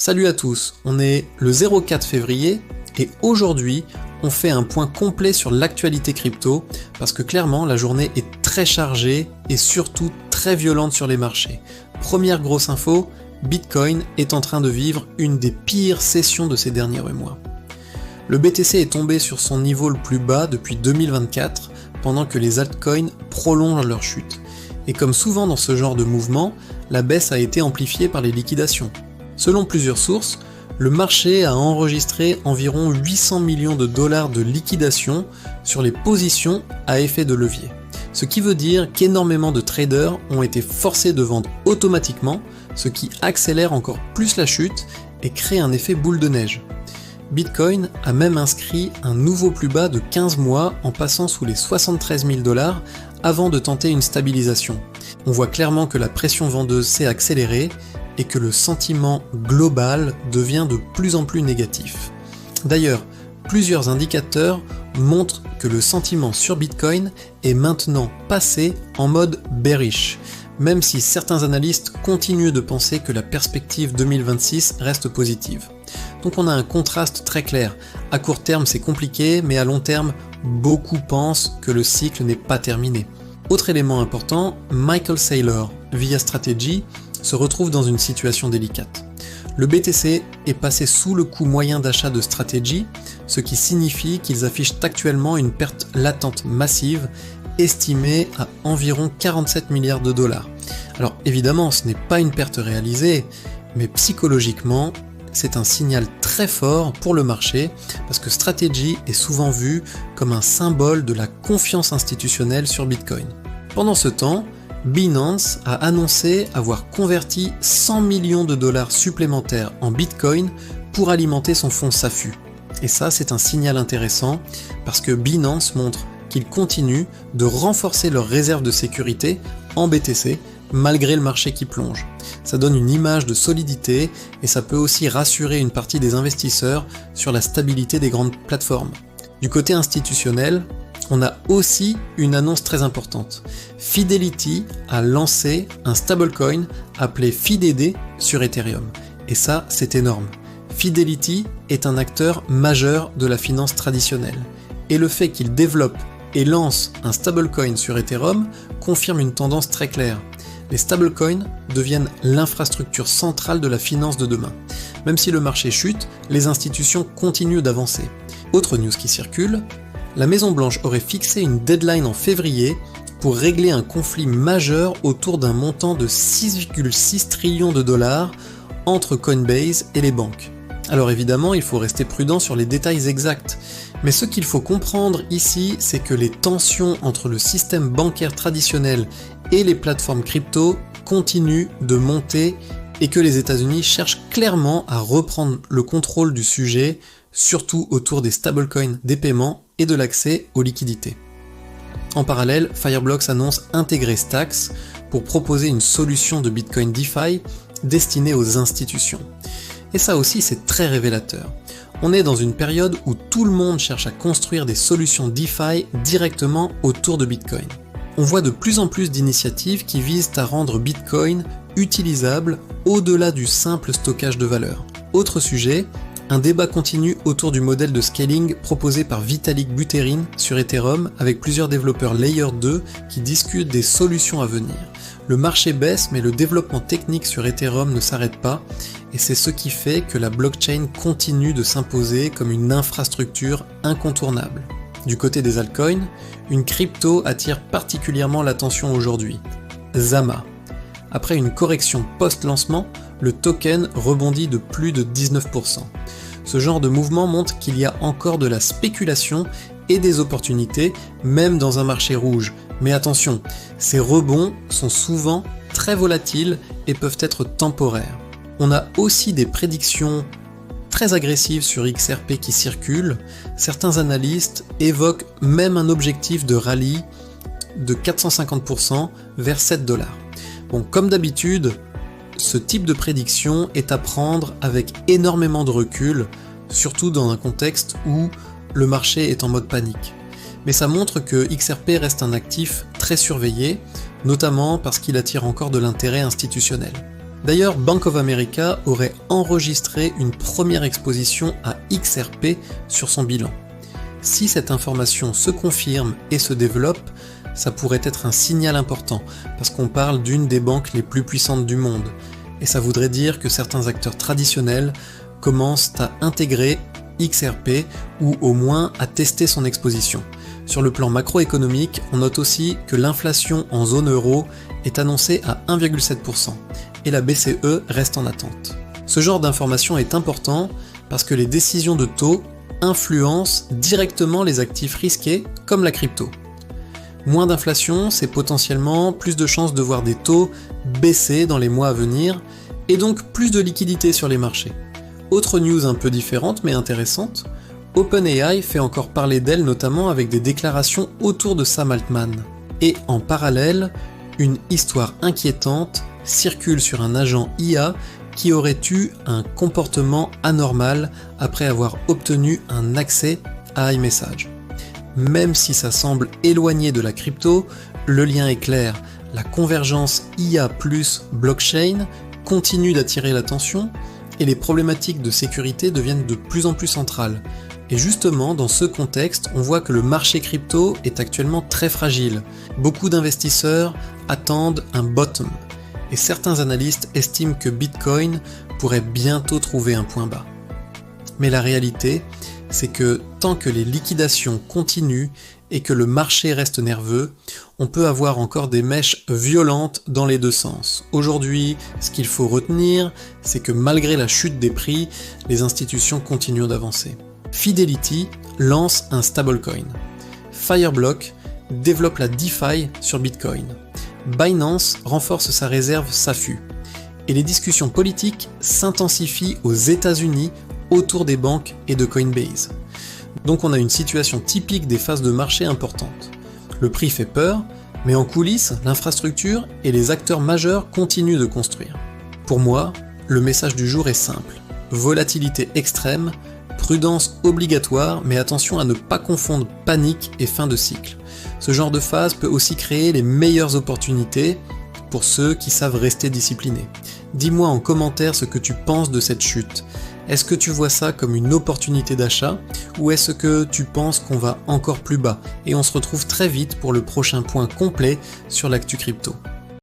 Salut à tous, on est le 04 février et aujourd'hui on fait un point complet sur l'actualité crypto parce que clairement la journée est très chargée et surtout très violente sur les marchés. Première grosse info, Bitcoin est en train de vivre une des pires sessions de ces derniers mois. Le BTC est tombé sur son niveau le plus bas depuis 2024 pendant que les altcoins prolongent leur chute. Et comme souvent dans ce genre de mouvement, la baisse a été amplifiée par les liquidations. Selon plusieurs sources, le marché a enregistré environ 800 millions de dollars de liquidation sur les positions à effet de levier. Ce qui veut dire qu'énormément de traders ont été forcés de vendre automatiquement, ce qui accélère encore plus la chute et crée un effet boule de neige. Bitcoin a même inscrit un nouveau plus bas de 15 mois en passant sous les 73 000 dollars avant de tenter une stabilisation. On voit clairement que la pression vendeuse s'est accélérée et que le sentiment global devient de plus en plus négatif. D'ailleurs, plusieurs indicateurs montrent que le sentiment sur Bitcoin est maintenant passé en mode bearish, même si certains analystes continuent de penser que la perspective 2026 reste positive. Donc on a un contraste très clair. À court terme c'est compliqué, mais à long terme, beaucoup pensent que le cycle n'est pas terminé. Autre élément important, Michael Saylor, via Strategy, se retrouve dans une situation délicate. Le BTC est passé sous le coût moyen d'achat de Strategy, ce qui signifie qu'ils affichent actuellement une perte latente massive, estimée à environ 47 milliards de dollars. Alors évidemment, ce n'est pas une perte réalisée, mais psychologiquement, c'est un signal très fort pour le marché, parce que Strategy est souvent vu comme un symbole de la confiance institutionnelle sur Bitcoin. Pendant ce temps, Binance a annoncé avoir converti 100 millions de dollars supplémentaires en Bitcoin pour alimenter son fonds SAFU. Et ça, c'est un signal intéressant parce que Binance montre qu'ils continuent de renforcer leurs réserves de sécurité en BTC malgré le marché qui plonge. Ça donne une image de solidité et ça peut aussi rassurer une partie des investisseurs sur la stabilité des grandes plateformes. Du côté institutionnel, on a aussi une annonce très importante. Fidelity a lancé un stablecoin appelé FIDD sur Ethereum. Et ça, c'est énorme. Fidelity est un acteur majeur de la finance traditionnelle. Et le fait qu'il développe et lance un stablecoin sur Ethereum confirme une tendance très claire. Les stablecoins deviennent l'infrastructure centrale de la finance de demain. Même si le marché chute, les institutions continuent d'avancer. Autre news qui circule, la Maison-Blanche aurait fixé une deadline en février pour régler un conflit majeur autour d'un montant de 6,6 trillions de dollars entre Coinbase et les banques. Alors évidemment, il faut rester prudent sur les détails exacts, mais ce qu'il faut comprendre ici, c'est que les tensions entre le système bancaire traditionnel et les plateformes crypto continuent de monter et que les États-Unis cherchent clairement à reprendre le contrôle du sujet, surtout autour des stablecoins, des paiements et de l'accès aux liquidités. En parallèle, Fireblocks annonce intégrer Stacks pour proposer une solution de Bitcoin DeFi destinée aux institutions. Et ça aussi, c'est très révélateur. On est dans une période où tout le monde cherche à construire des solutions DeFi directement autour de Bitcoin. On voit de plus en plus d'initiatives qui visent à rendre Bitcoin utilisable au-delà du simple stockage de valeur. Autre sujet, un débat continue autour du modèle de scaling proposé par Vitalik Buterin sur Ethereum avec plusieurs développeurs Layer 2 qui discutent des solutions à venir. Le marché baisse mais le développement technique sur Ethereum ne s'arrête pas et c'est ce qui fait que la blockchain continue de s'imposer comme une infrastructure incontournable. Du côté des altcoins, une crypto attire particulièrement l'attention aujourd'hui, Zama. Après une correction post-lancement, le token rebondit de plus de 19%. Ce genre de mouvement montre qu'il y a encore de la spéculation et des opportunités, même dans un marché rouge. Mais attention, ces rebonds sont souvent très volatiles et peuvent être temporaires. On a aussi des prédictions très agressives sur XRP qui circulent. Certains analystes évoquent même un objectif de rallye de 450% vers 7 $. Bon, comme d'habitude, ce type de prédiction est à prendre avec énormément de recul, surtout dans un contexte où le marché est en mode panique. Mais ça montre que XRP reste un actif très surveillé, notamment parce qu'il attire encore de l'intérêt institutionnel. D'ailleurs, Bank of America aurait enregistré une première exposition à XRP sur son bilan. Si cette information se confirme et se développe, ça pourrait être un signal important, parce qu'on parle d'une des banques les plus puissantes du monde, et ça voudrait dire que certains acteurs traditionnels commencent à intégrer XRP ou au moins à tester son exposition. Sur le plan macroéconomique, on note aussi que l'inflation en zone euro est annoncée à 1,7% et la BCE reste en attente. Ce genre d'information est important parce que les décisions de taux influencent directement les actifs risqués comme la crypto. Moins d'inflation, c'est potentiellement plus de chances de voir des taux baisser dans les mois à venir et donc plus de liquidité sur les marchés. Autre news un peu différente mais intéressante, OpenAI fait encore parler d'elle notamment avec des déclarations autour de Sam Altman. Et en parallèle, une histoire inquiétante circule sur un agent IA qui aurait eu un comportement anormal après avoir obtenu un accès à iMessage. Même si ça semble éloigné de la crypto, le lien est clair, la convergence IA plus blockchain continue d'attirer l'attention et les problématiques de sécurité deviennent de plus en plus centrales. Et justement, dans ce contexte, on voit que le marché crypto est actuellement très fragile. Beaucoup d'investisseurs attendent un bottom, et certains analystes estiment que Bitcoin pourrait bientôt trouver un point bas. Mais la réalité, c'est que tant que les liquidations continuent et que le marché reste nerveux, on peut avoir encore des mèches violentes dans les deux sens. Aujourd'hui, ce qu'il faut retenir, c'est que malgré la chute des prix, les institutions continuent d'avancer. Fidelity lance un stablecoin. Fireblock développe la DeFi sur Bitcoin. Binance renforce sa réserve SAFU. Et les discussions politiques s'intensifient aux États-Unis autour des banques et de Coinbase. Donc on a une situation typique des phases de marché importantes. Le prix fait peur, mais en coulisses, l'infrastructure et les acteurs majeurs continuent de construire. Pour moi, le message du jour est simple. Volatilité extrême, prudence obligatoire, mais attention à ne pas confondre panique et fin de cycle. Ce genre de phase peut aussi créer les meilleures opportunités pour ceux qui savent rester disciplinés. Dis-moi en commentaire ce que tu penses de cette chute. Est-ce que tu vois ça comme une opportunité d'achat ou est-ce que tu penses qu'on va encore plus bas? Et on se retrouve très vite pour le prochain point complet sur l'actu crypto.